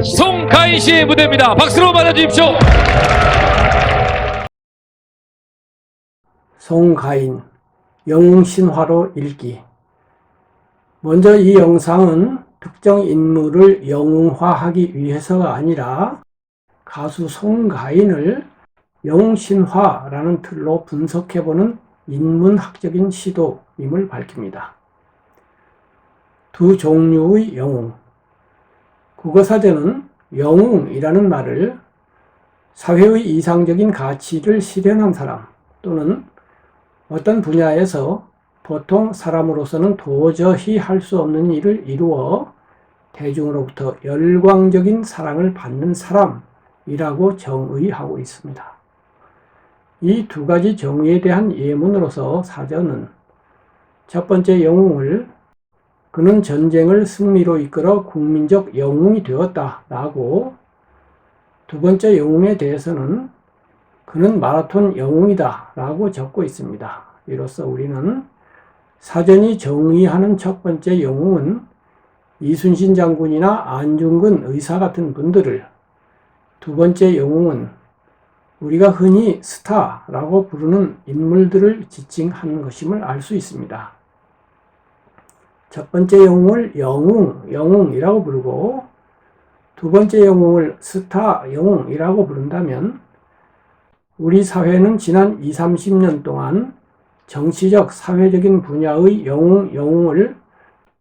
송가인 씨의 무대입니다. 박수로 맞아주십시오. 송가인 영웅신화로 읽기. 먼저 이 영상은 특정 인물을 영웅화하기 위해서가 아니라 가수 송가인을 영웅신화라는 틀로 분석해보는 인문학적인 시도임을 밝힙니다. 두 종류의 영웅. 국어사전은 영웅이라는 말을 사회의 이상적인 가치를 실현한 사람 또는 어떤 분야에서 보통 사람으로서는 도저히 할 수 없는 일을 이루어 대중으로부터 열광적인 사랑을 받는 사람이라고 정의하고 있습니다. 이 두 가지 정의에 대한 예문으로서 사전은 첫 번째 영웅을 그는 전쟁을 승리로 이끌어 국민적 영웅이 되었다라고, 두 번째 영웅에 대해서는 그는 마라톤 영웅이다라고 적고 있습니다. 이로써 우리는 사전이 정의하는 첫 번째 영웅은 이순신 장군이나 안중근 의사 같은 분들을, 두 번째 영웅은 우리가 흔히 스타라고 부르는 인물들을 지칭하는 것임을 알 수 있습니다. 첫 번째 영웅을 영웅이라고 부르고 두 번째 영웅을 스타 영웅이라고 부른다면 우리 사회는 지난 20, 30년 동안 정치적, 사회적인 분야의 영웅을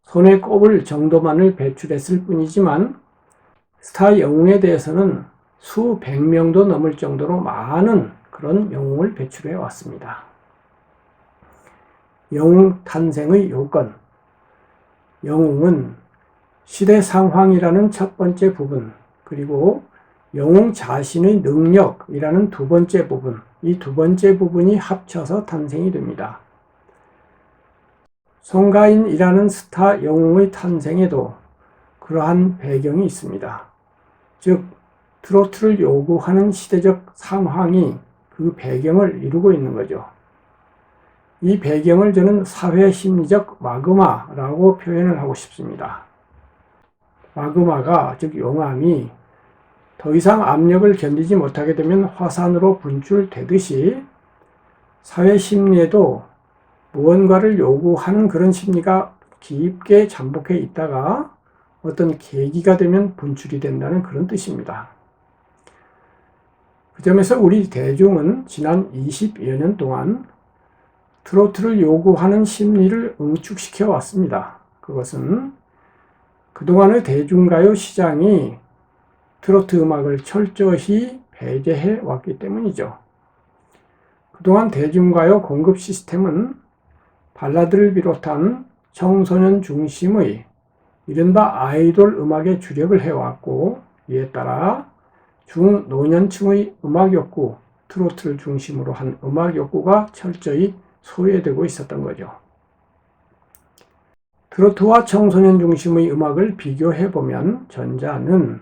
손에 꼽을 정도만을 배출했을 뿐이지만 스타 영웅에 대해서는 수백 명도 넘을 정도로 많은 그런 영웅을 배출해 왔습니다. 영웅 탄생의 요건. 영웅은 시대 상황이라는 첫 번째 부분, 그리고 영웅 자신의 능력이라는 두 번째 부분, 이 두 번째 부분이 합쳐서 탄생이 됩니다. 송가인이라는 스타 영웅의 탄생에도 그러한 배경이 있습니다. 즉, 트로트를 요구하는 시대적 상황이 그 배경을 이루고 있는 거죠. 이 배경을 저는 사회심리적 마그마라고 표현을 하고 싶습니다. 마그마가, 즉 용암이 더 이상 압력을 견디지 못하게 되면 화산으로 분출되듯이 사회심리에도 무언가를 요구하는 그런 심리가 깊게 잠복해 있다가 어떤 계기가 되면 분출이 된다는 그런 뜻입니다. 그 점에서 우리 대중은 지난 20여 년 동안 트로트를 요구하는 심리를 응축시켜 왔습니다. 그것은 그동안의 대중가요 시장이 트로트 음악을 철저히 배제해 왔기 때문이죠. 그동안 대중가요 공급 시스템은 발라드를 비롯한 청소년 중심의 이른바 아이돌 음악에 주력을 해왔고, 이에 따라 중노년층의 음악 욕구, 트로트를 중심으로 한 음악 욕구가 철저히 소외되고 있었던 거죠. 트로트와 청소년 중심의 음악을 비교해보면 전자는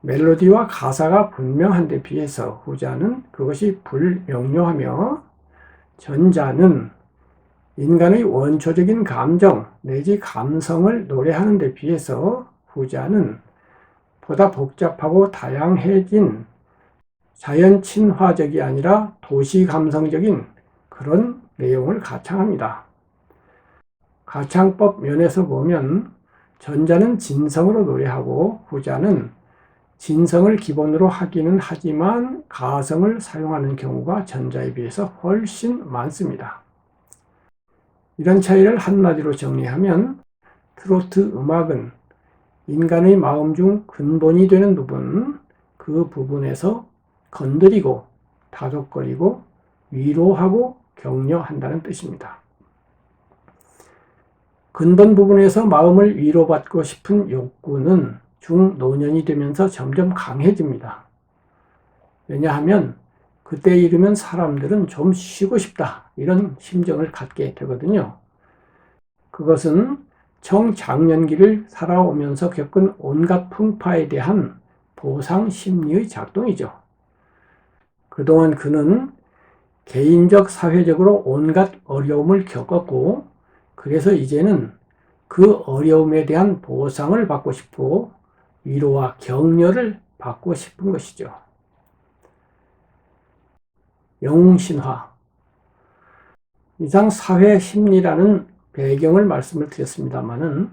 멜로디와 가사가 분명한 데 비해서 후자는 그것이 불명료하며, 전자는 인간의 원초적인 감정 내지 감성을 노래하는 데 비해서 후자는 보다 복잡하고 다양해진 자연 친화적이 아니라 도시 감성적인 그런 내용을 가창합니다. 가창법 면에서 보면 전자는 진성으로 노래하고 후자는 진성을 기본으로 하기는 하지만 가성을 사용하는 경우가 전자에 비해서 훨씬 많습니다. 이런 차이를 한마디로 정리하면 트로트 음악은 인간의 마음 중 근본이 되는 부분, 그 부분에서 건드리고 다독거리고 위로하고 격려한다는 뜻입니다. 근본 부분에서 마음을 위로받고 싶은 욕구는 중노년이 되면서 점점 강해집니다. 왜냐하면 그때 이르면 사람들은 좀 쉬고 싶다, 이런 심정을 갖게 되거든요. 그것은 청장년기를 살아오면서 겪은 온갖 풍파에 대한 보상 심리의 작동이죠. 그동안 그는 개인적, 사회적으로 온갖 어려움을 겪었고, 그래서 이제는 그 어려움에 대한 보상을 받고 싶고, 위로와 격려를 받고 싶은 것이죠. 영웅신화. 이상 사회 심리라는 배경을 말씀을 드렸습니다마는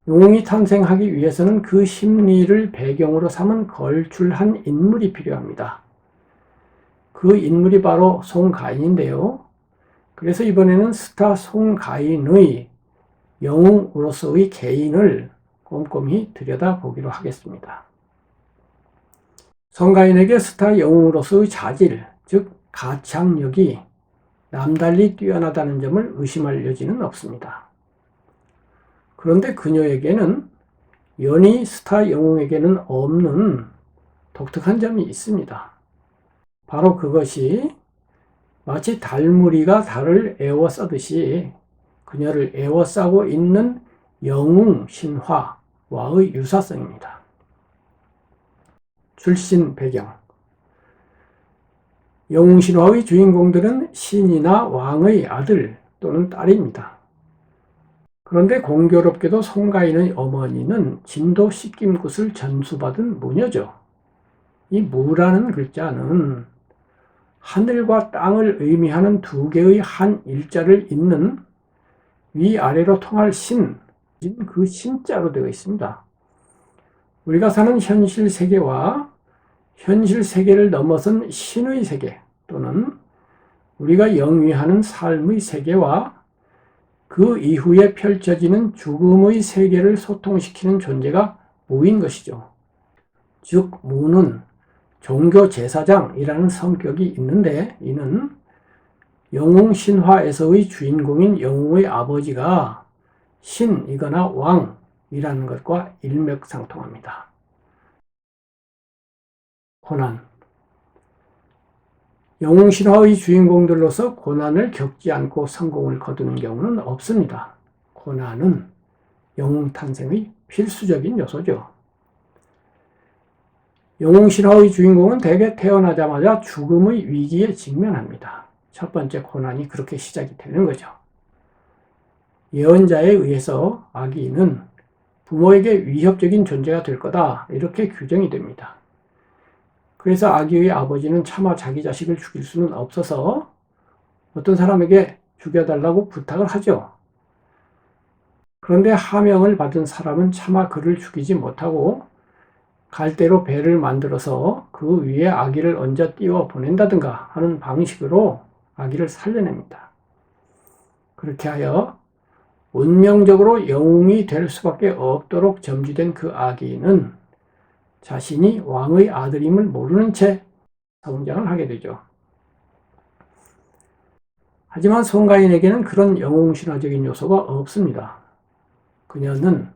영웅이 탄생하기 위해서는 그 심리를 배경으로 삼은 걸출한 인물이 필요합니다. 그 인물이 바로 송가인인데요. 그래서 이번에는 스타 송가인의 영웅으로서의 개인을 꼼꼼히 들여다보기로 하겠습니다. 송가인에게 스타 영웅으로서의 자질, 즉 가창력이 남달리 뛰어나다는 점을 의심할 여지는 없습니다. 그런데 그녀에게는 연히 스타 영웅에게는 없는 독특한 점이 있습니다. 바로 그것이 마치 달무리가 달을 에워싸듯이 그녀를 에워싸고 있는 영웅 신화와의 유사성입니다. 출신 배경. 영웅 신화의 주인공들은 신이나 왕의 아들 또는 딸입니다. 그런데 공교롭게도 송가인의 어머니는 진도 식김굿을 전수받은 무녀죠. 이 무라는 글자는 하늘과 땅을 의미하는 두 개의 한 일자를 잇는 위아래로 통할 신, 그 신자로 되어 있습니다. 우리가 사는 현실 세계와 현실 세계를 넘어선 신의 세계 또는 우리가 영위하는 삶의 세계와 그 이후에 펼쳐지는 죽음의 세계를 소통시키는 존재가 무인 것이죠. 즉 무는 종교 제사장이라는 성격이 있는데 이는 영웅 신화에서의 주인공인 영웅의 아버지가 신이거나 왕이라는 것과 일맥상통합니다. 고난. 영웅 신화의 주인공들로서 고난을 겪지 않고 성공을 거두는 경우는 없습니다. 고난은 영웅 탄생의 필수적인 요소죠. 영웅 신화의 주인공은 대개 태어나자마자 죽음의 위기에 직면합니다. 첫 번째 고난이 그렇게 시작이 되는 거죠. 예언자에 의해서 아기는 부모에게 위협적인 존재가 될 거다 이렇게 규정이 됩니다. 그래서 아기의 아버지는 차마 자기 자식을 죽일 수는 없어서 어떤 사람에게 죽여달라고 부탁을 하죠. 그런데 하명을 받은 사람은 차마 그를 죽이지 못하고 갈대로 배를 만들어서 그 위에 아기를 얹어 띄워 보낸다든가 하는 방식으로 아기를 살려냅니다. 그렇게 하여 운명적으로 영웅이 될 수밖에 없도록 점주된 그 아기는 자신이 왕의 아들임을 모르는 채 성장을 하게 되죠. 하지만 송가인에게는 그런 영웅신화적인 요소가 없습니다. 그녀는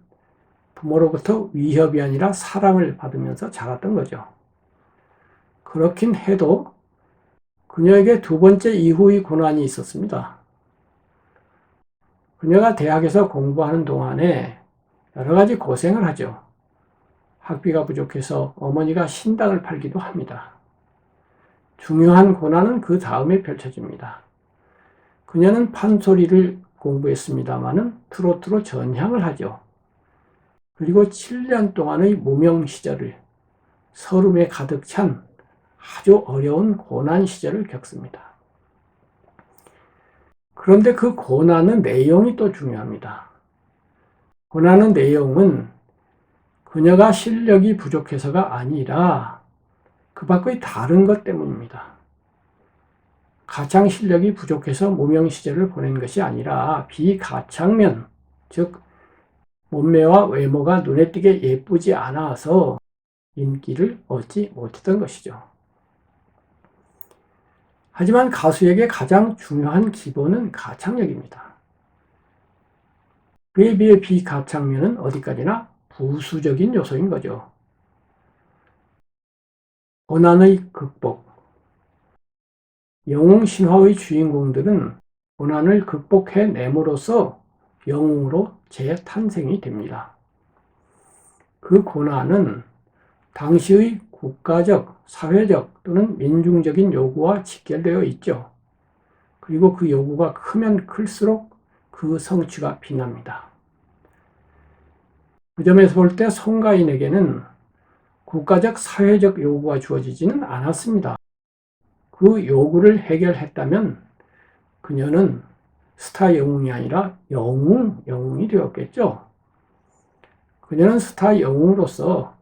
부모로부터 위협이 아니라 사랑을 받으면서 자랐던 거죠. 그렇긴 해도 그녀에게 두 번째 이후의 고난이 있었습니다. 그녀가 대학에서 공부하는 동안에 여러 가지 고생을 하죠. 학비가 부족해서 어머니가 신당을 팔기도 합니다. 중요한 고난은 그 다음에 펼쳐집니다. 그녀는 판소리를 공부했습니다마는 트로트로 전향을 하죠. 그리고 7년 동안의 무명 시절을 서름에 가득 찬 아주 어려운 고난 시절을 겪습니다. 그런데 그 고난의 내용이 또 중요합니다. 고난의 내용은 그녀가 실력이 부족해서가 아니라 그 밖의 다른 것 때문입니다. 가창 실력이 부족해서 무명 시절을 보낸 것이 아니라 비가창면, 즉 몸매와 외모가 눈에 띄게 예쁘지 않아서 인기를 얻지 못했던 것이죠. 하지만 가수에게 가장 중요한 기본은 가창력입니다. 그에 비해 비가창면은 어디까지나 부수적인 요소인 거죠. 고난의 극복. 영웅 신화의 주인공들은 고난을 극복해냄으로써 영웅으로 재탄생이 됩니다. 그 고난은 당시의 국가적, 사회적 또는 민중적인 요구와 직결되어 있죠. 그리고 그 요구가 크면 클수록 그 성취가 빛납니다. 그 점에서 볼 때 송가인에게는 국가적 사회적 요구가 주어지지는 않았습니다. 그 요구를 해결했다면 그녀는 스타 영웅이 아니라 영웅이 되었겠죠. 그녀는 스타 영웅으로서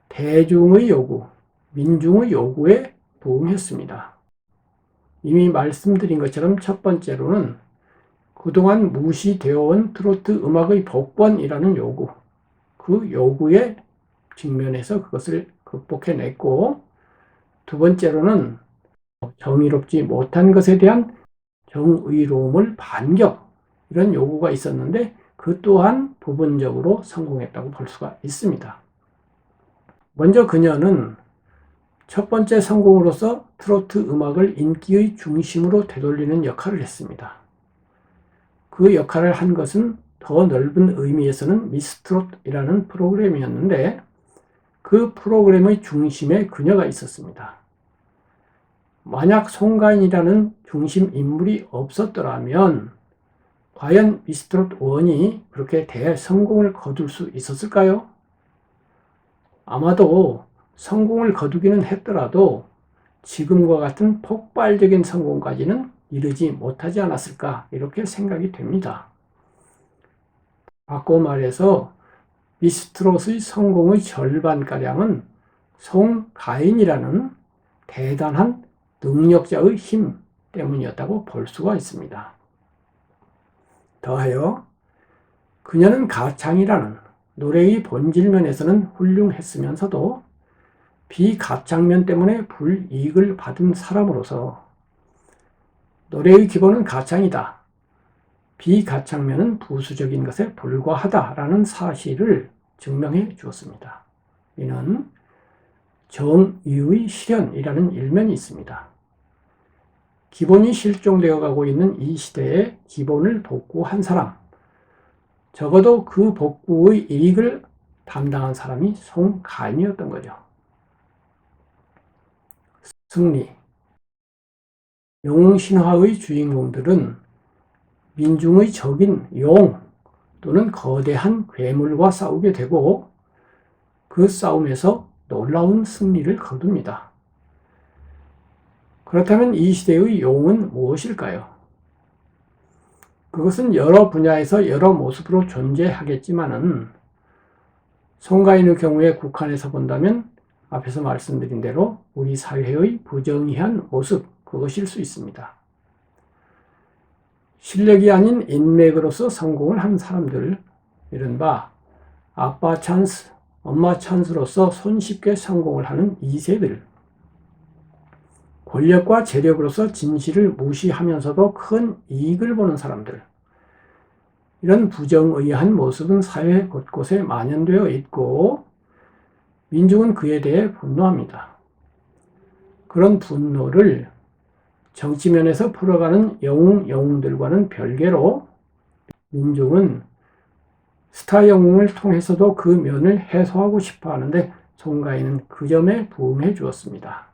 대중의 요구, 민중의 요구에 부응했습니다. 이미 말씀드린 것처럼 첫 번째로는 그동안 무시되어 온 트로트 음악의 복원이라는 요구, 그 요구에 직면해서 그것을 극복해냈고, 두 번째로는 정의롭지 못한 것에 대한 정의로움을 반격, 이런 요구가 있었는데 그 또한 부분적으로 성공했다고 볼 수가 있습니다. 먼저 그녀는 첫 번째 성공으로서 트로트 음악을 인기의 중심으로 되돌리는 역할을 했습니다. 그 역할을 한 것은 더 넓은 의미에서는 미스트롯이라는 프로그램이었는데 그 프로그램의 중심에 그녀가 있었습니다. 만약 송가인이라는 중심 인물이 없었더라면 과연 미스트롯 1이 그렇게 대성공을 거둘 수 있었을까요? 아마도 성공을 거두기는 했더라도 지금과 같은 폭발적인 성공까지는 이르지 못하지 않았을까 이렇게 생각이 됩니다. 바꿔 말해서 미스트롯의 성공의 절반가량은 송가인이라는 대단한 능력자의 힘 때문이었다고 볼 수가 있습니다. 더하여 그녀는 가창이라는 노래의 본질면에서는 훌륭했으면서도 비가창면 때문에 불이익을 받은 사람으로서 노래의 기본은 가창이다, 비가창면은 부수적인 것에 불과하다라는 사실을 증명해 주었습니다. 이는 정의의 실현이라는 일면이 있습니다. 기본이 실종되어 가고 있는 이 시대에 기본을 복구한 사람, 적어도 그 복구의 이익을 담당한 사람이 송가인이었던 거죠. 승리. 영웅 신화의 주인공들은 민중의 적인 용 또는 거대한 괴물과 싸우게 되고 그 싸움에서 놀라운 승리를 거둡니다. 그렇다면 이 시대의 용은 무엇일까요? 그것은 여러 분야에서 여러 모습으로 존재하겠지만은 송가인의 경우에 국한해서 본다면 앞에서 말씀드린 대로 우리 사회의 부정의한 모습, 그것일 수 있습니다. 실력이 아닌 인맥으로서 성공을 한 사람들, 이른바 아빠 찬스, 엄마 찬스로서 손쉽게 성공을 하는 2세들, 권력과 재력으로서 진실을 무시하면서도 큰 이익을 보는 사람들, 이런 부정의한 모습은 사회 곳곳에 만연되어 있고 민중은 그에 대해 분노합니다. 그런 분노를 정치면에서 풀어가는 영웅들과는 별개로 민중은 스타 영웅을 통해서도 그 면을 해소하고 싶어 하는데 송가인은 그 점에 부응해 주었습니다.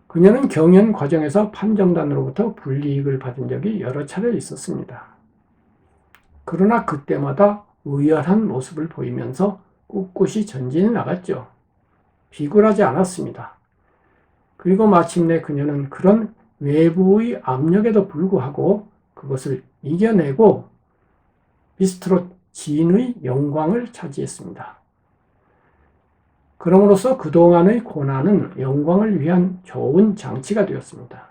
그녀는 경연 과정에서 판정단으로부터 불이익을 받은 적이 여러 차례 있었습니다. 그러나 그때마다 의연한 모습을 보이면서 꿋꿋이 전진해 나갔죠. 비굴하지 않았습니다. 그리고 마침내 그녀는 그런 외부의 압력에도 불구하고 그것을 이겨내고 미스트롯 진의 영광을 차지했습니다. 그럼으로써 그동안의 고난은 영광을 위한 좋은 장치가 되었습니다.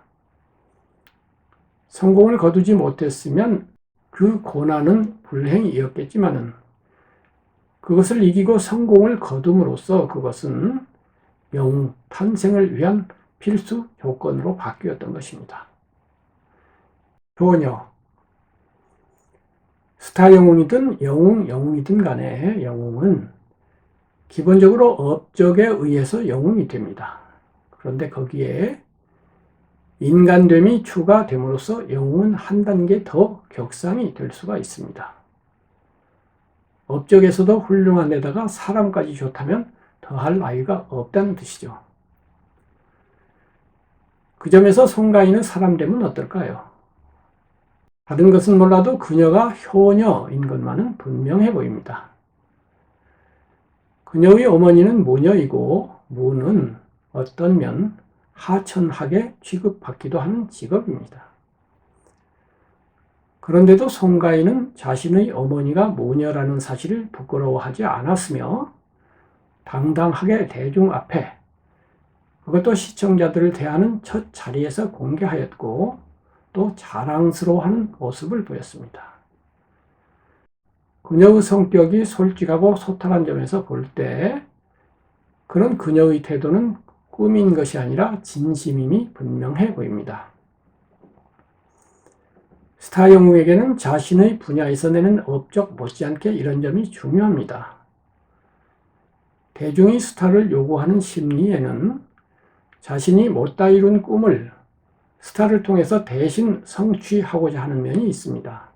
성공을 거두지 못했으면 그 고난은 불행이었겠지만은 그것을 이기고 성공을 거둠으로써 그것은 영웅 탄생을 위한 필수 조건으로 바뀌었던 것입니다. 효녀. 스타 영웅이든 영웅이든 간에 영웅은 기본적으로 업적에 의해서 영웅이 됩니다. 그런데 거기에 인간됨이 추가됨으로써 영웅은 한 단계 더 격상이 될 수가 있습니다. 업적에서도 훌륭한 데다가 사람까지 좋다면 더할 나위가 없다는 뜻이죠. 그 점에서 송가인의 사람됨은 어떨까요? 다른 것은 몰라도 그녀가 효녀인 것만은 분명해 보입니다. 그녀의 어머니는 모녀이고 무는 어떤 면 하천하게 취급받기도 하는 직업입니다. 그런데도 송가인은 자신의 어머니가 모녀라는 사실을 부끄러워하지 않았으며 당당하게 대중 앞에, 그것도 시청자들을 대하는 첫 자리에서 공개하였고 또 자랑스러워하는 모습을 보였습니다. 그녀의 성격이 솔직하고 소탈한 점에서 볼 때 그런 그녀의 태도는 꾸민 것이 아니라 진심임이 분명해 보입니다. 스타 영웅에게는 자신의 분야에서 내는 업적 못지않게 이런 점이 중요합니다. 대중이 스타를 요구하는 심리에는 자신이 못다 이룬 꿈을 스타를 통해서 대신 성취하고자 하는 면이 있습니다.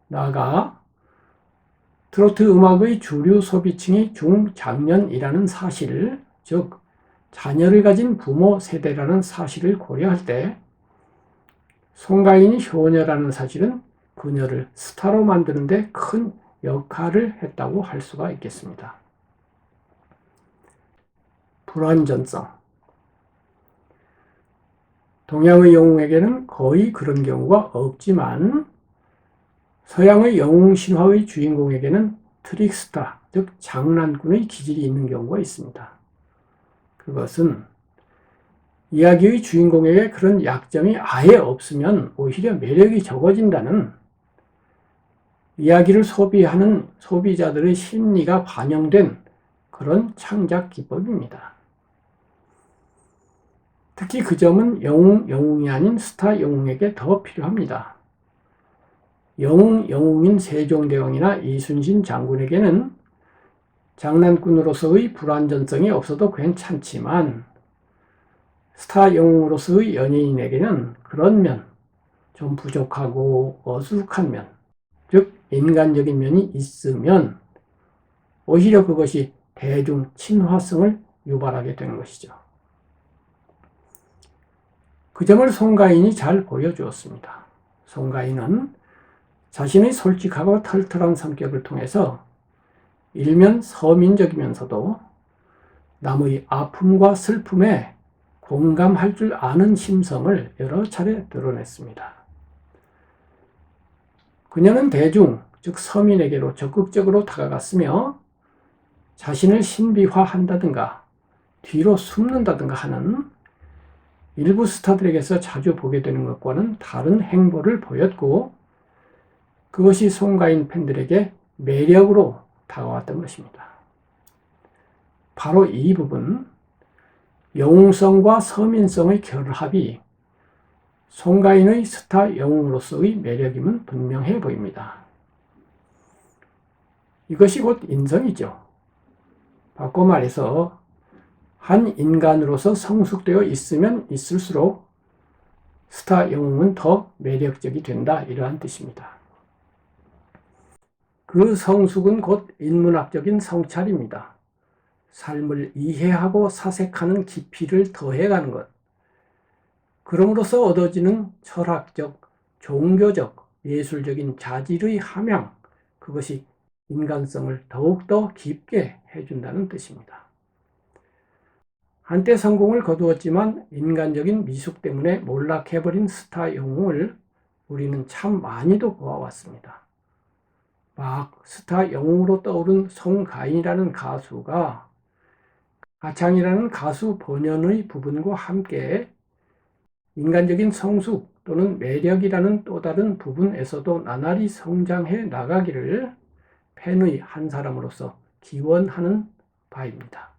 나아가 트로트 음악의 주류 소비층이 중장년이라는 사실, 즉 자녀를 가진 부모 세대라는 사실을 고려할 때 송가인이 효녀라는 사실은 그녀를 스타로 만드는 데 큰 역할을 했다고 할 수가 있겠습니다. 불완전성. 동양의 영웅에게는 거의 그런 경우가 없지만 서양의 영웅 신화의 주인공에게는 트릭스타, 즉 장난꾼의 기질이 있는 경우가 있습니다. 그것은 이야기의 주인공에게 그런 약점이 아예 없으면 오히려 매력이 적어진다는, 이야기를 소비하는 소비자들의 심리가 반영된 그런 창작 기법입니다. 특히 그 점은 영웅이 아닌 스타 영웅에게 더 필요합니다. 영웅인 세종대왕이나 이순신 장군에게는 장난꾼으로서의 불완전성이 없어도 괜찮지만 스타 영웅으로서의 연예인에게는 그런 면, 좀 부족하고 어수룩한 면, 즉 인간적인 면이 있으면 오히려 그것이 대중 친화성을 유발하게 되는 것이죠. 그 점을 송가인이 잘 보여주었습니다. 송가인은 자신의 솔직하고 털털한 성격을 통해서 일면 서민적이면서도 남의 아픔과 슬픔에 공감할 줄 아는 심성을 여러 차례 드러냈습니다. 그녀는 대중, 즉 서민에게로 적극적으로 다가갔으며 자신을 신비화한다든가 뒤로 숨는다든가 하는 일부 스타들에게서 자주 보게 되는 것과는 다른 행보를 보였고 그것이 송가인 팬들에게 매력으로 다가왔던 것입니다. 바로 이 부분, 영웅성과 서민성의 결합이 송가인의 스타 영웅으로서의 매력임은 분명해 보입니다. 이것이 곧 인성이죠. 바꿔 말해서 한 인간으로서 성숙되어 있으면 있을수록 스타 영웅은 더 매력적이 된다, 이러한 뜻입니다. 그 성숙은 곧 인문학적인 성찰입니다. 삶을 이해하고 사색하는 깊이를 더해가는 것. 그럼으로써 얻어지는 철학적, 종교적, 예술적인 자질의 함양, 그것이 인간성을 더욱더 깊게 해준다는 뜻입니다. 한때 성공을 거두었지만 인간적인 미숙 때문에 몰락해버린 스타 영웅을 우리는 참 많이도 보아왔습니다. 막 스타 영웅으로 떠오른 송가인이라는 가수가 가창이라는 가수 본연의 부분과 함께 인간적인 성숙 또는 매력이라는 또 다른 부분에서도 나날이 성장해 나가기를 팬의 한 사람으로서 기원하는 바입니다.